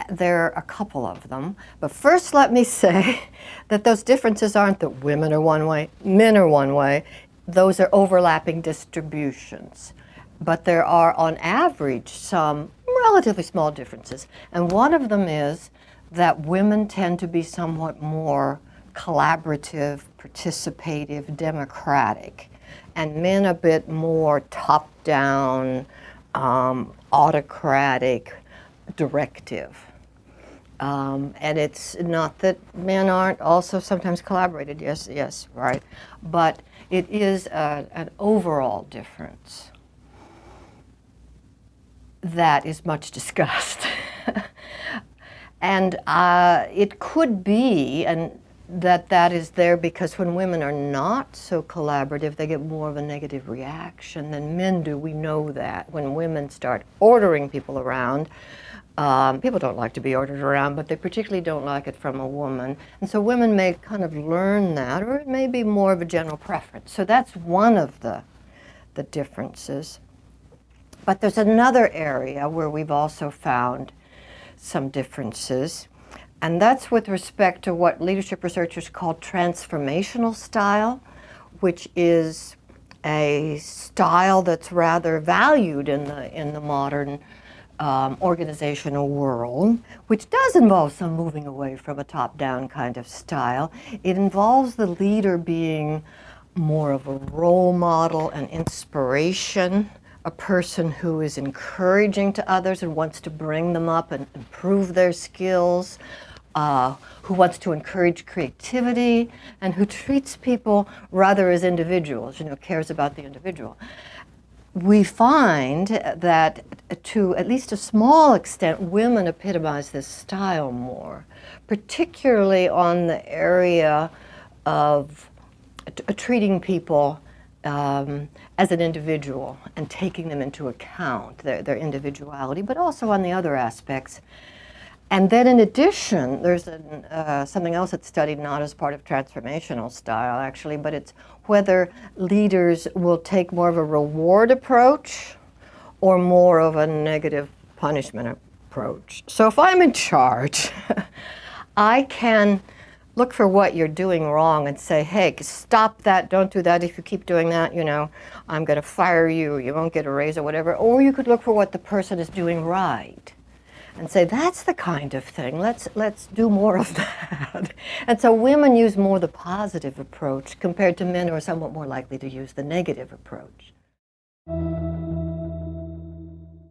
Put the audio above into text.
There are a couple of them, but first let me say that those differences aren't that women are one way, men are one way. Those are overlapping distributions. But there are, on average, some relatively small differences. And one of them is that women tend to be somewhat more collaborative, participative, democratic, and men a bit more top-down, autocratic, directive. And it's not that men aren't also sometimes collaborated, yes, right. But it is an overall difference that is much discussed. And it could be that is there because when women are not so collaborative, they get more of a negative reaction than men do. We know that. When women start ordering people around, people don't like to be ordered around, but they particularly don't like it from a woman. And so women may kind of learn that, or it may be more of a general preference. So that's one of the differences. But there's another area where we've also found some differences, and that's with respect to what leadership researchers call transformational style, which is a style that's rather valued in the modern organizational world, which does involve some moving away from a top-down kind of style. It involves the leader being more of a role model, an inspiration, a person who is encouraging to others and wants to bring them up and improve their skills, who wants to encourage creativity, and who treats people rather as individuals, cares about the individual. We find that to at least a small extent, women epitomize this style more, particularly on the area of treating people as an individual and taking them into account, their individuality, but also on the other aspects. And then in addition, there's something else that's studied not as part of transformational style actually, but it's whether leaders will take more of a reward approach or more of a negative punishment approach. So if I'm in charge, I can look for what you're doing wrong and say, hey, stop that, don't do that. If you keep doing that, I'm going to fire you, you won't get a raise or whatever. Or you could look for what the person is doing right and say, that's the kind of thing, let's do more of that. And so women use more the positive approach compared to men who are somewhat more likely to use the negative approach.